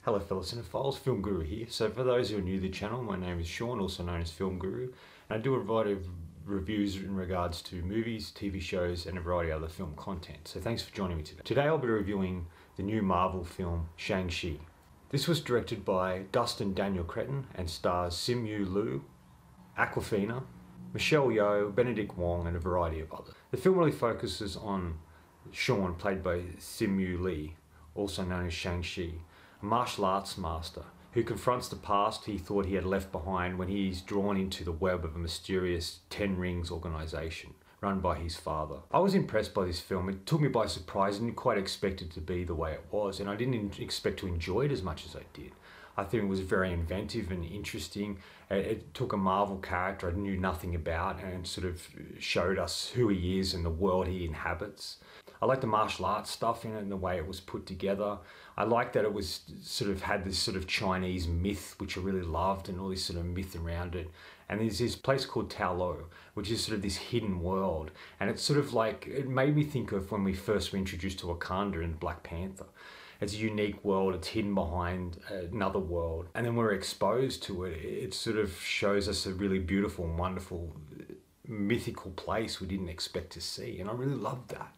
Hello fellow cinephiles, Film Guru here. So for those who are new to the channel, my name is Sean, also known as Film Guru, and I do a variety of reviews in regards to movies, TV shows, and a variety of other film content. So thanks for joining me today. Today I'll be reviewing the new Marvel film, Shang. This was directed by Dustin Daniel Cretton and stars Simu Liu, Awkwafina, Michelle Yeoh, Benedict Wong, and a variety of others. The film really focuses on Shang, played by Simu Liu, also known as Shang-Chi, a martial arts master who confronts the past he thought he had left behind when he's drawn into the web of a mysterious Ten Rings organization run by his father. I was impressed by this film. It took me by surprise. I didn't quite expect it to be the way it was, and I didn't expect to enjoy it as much as I did. I think it was very inventive and interesting. It took a Marvel character I knew nothing about and sort of showed us who he is and the world he inhabits. I like the martial arts stuff in it and the way it was put together. I like that it was sort of had this sort of Chinese myth, which I really loved, and all this sort of myth around it. And there's this place called Lo, which is sort of this hidden world. And it's sort of like, it made me think of when we first were introduced to Wakanda in Black Panther. It's a unique world, it's hidden behind another world. And then we're exposed to it. It sort of shows us a really beautiful and wonderful mythical place we didn't expect to see. And I really loved that.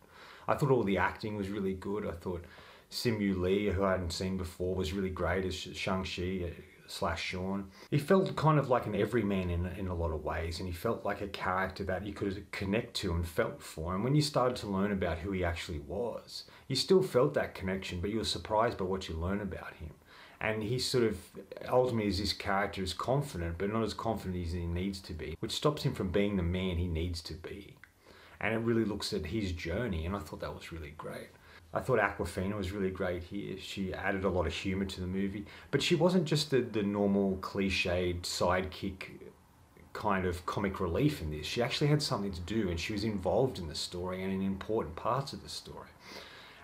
I thought all the acting was really good. I thought Simu Liu, who I hadn't seen before, was really great as Shang-Chi / Sean. He felt kind of like an everyman in a lot of ways, and he felt like a character that you could connect to and felt for. And when you started to learn about who he actually was, you still felt that connection, but you were surprised by what you learned about him. And he sort of, ultimately, as this character is confident, but not as confident as he needs to be, which stops him from being the man he needs to be. And it really looks at his journey, and I thought that was really great. I thought Awkwafina was really great here. She added a lot of humour to the movie, but she wasn't just the normal cliched sidekick kind of comic relief in this. She actually had something to do, and she was involved in the story and in important parts of the story.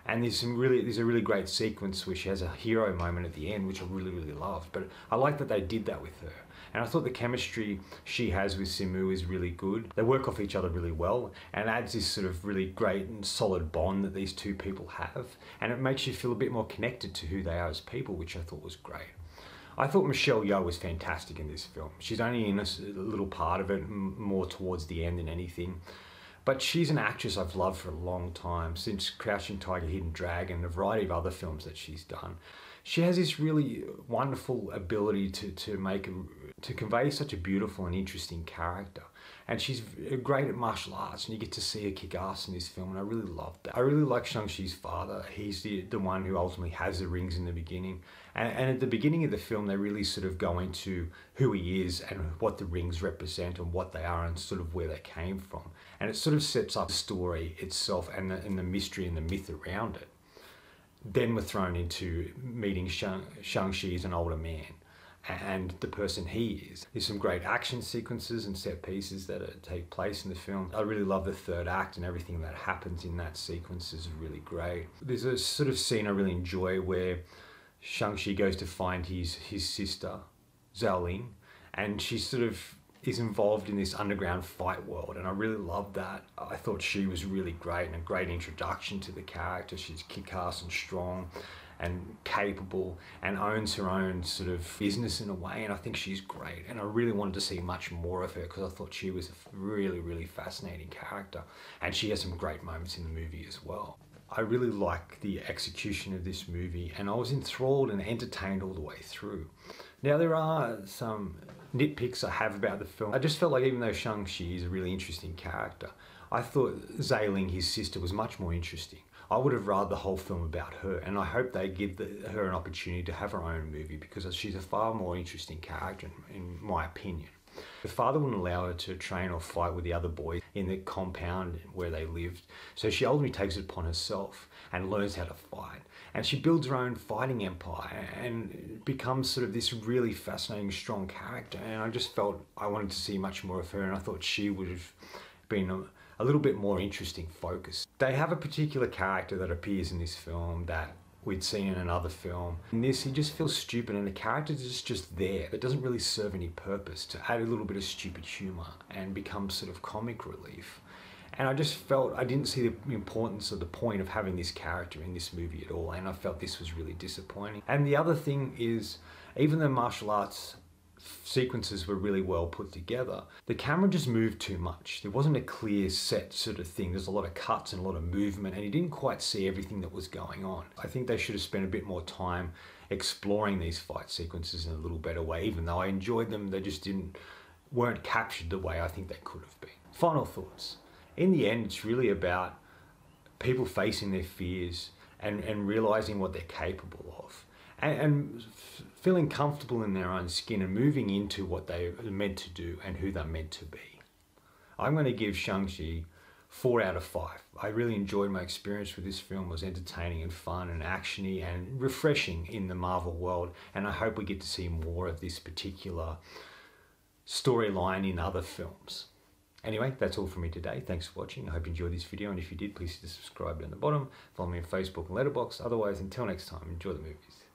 And there's a really great sequence where she has a hero moment at the end, which I really, really loved. But I like that they did that with her. And I thought the chemistry she has with Simu is really good. They work off each other really well, and adds this sort of really great and solid bond that these two people have. And it makes you feel a bit more connected to who they are as people, which I thought was great. I thought Michelle Yeoh was fantastic in this film. She's only in a little part of it, more towards the end than anything. But she's an actress I've loved for a long time, since Crouching Tiger, Hidden Dragon, and a variety of other films that she's done. She has this really wonderful ability to convey such a beautiful and interesting character. And she's great at martial arts, and you get to see her kick ass in this film, and I really loved that. I really like Shang-Chi's father. He's the one who ultimately has the rings in the beginning. And at the beginning of the film, they really sort of go into who he is and what the rings represent and what they are and sort of where they came from. And it sort of sets up the story itself and the mystery and the myth around it. Then we're thrown into meeting Shang-Chi as an older man and the person he is. There's some great action sequences and set pieces that take place in the film. I really love the third act, and everything that happens in that sequence is really great. There's a sort of scene I really enjoy where Shang-Chi goes to find his sister, Xiaoling, and she sort of is involved in this underground fight world, and I really loved that. I thought she was really great and a great introduction to the character. She's kick-ass and strong and capable and owns her own sort of business in a way, and I think she's great. And I really wanted to see much more of her because I thought she was a really, really fascinating character, and she has some great moments in the movie as well. I really like the execution of this movie, and I was enthralled and entertained all the way through. Now, there are some nitpicks I have about the film. I just felt like even though Shang-Chi is a really interesting character, I thought Xiaoling, his sister, was much more interesting. I would have rather the whole film about her, and I hope they give her an opportunity to have her own movie because she's a far more interesting character in my opinion. The father wouldn't allow her to train or fight with the other boys in the compound where they lived, so she ultimately takes it upon herself and learns how to fight. And she builds her own fighting empire and becomes sort of this really fascinating, strong character. And I just felt I wanted to see much more of her, and I thought she would have been a little bit more interesting focus. They have a particular character that appears in this film that we'd seen in another film. In this, he just feels stupid, and the character is just there. It doesn't really serve any purpose to add a little bit of stupid humor and become sort of comic relief. And I just felt I didn't see the importance or the point of having this character in this movie at all, and I felt this was really disappointing. And the other thing is, even though martial arts sequences were really well put together, the camera just moved too much. There wasn't a clear set sort of thing. There's a lot of cuts and a lot of movement, and you didn't quite see everything that was going on. I think they should have spent a bit more time exploring these fight sequences in a little better way. Even though I enjoyed them, they just weren't captured the way I think they could have been. Final thoughts. In the end, it's really about people facing their fears and realizing what they're capable of, and feeling comfortable in their own skin and moving into what they're meant to do and who they're meant to be. I'm going to give Shang-Chi 4 out of 5. I really enjoyed my experience with this film. It was entertaining and fun and actiony and refreshing in the Marvel world, and I hope we get to see more of this particular storyline in other films. Anyway, that's all from me today. Thanks for watching. I hope you enjoyed this video, and if you did, please hit the subscribe down the bottom. Follow me on Facebook and Letterboxd. Otherwise, until next time, enjoy the movies.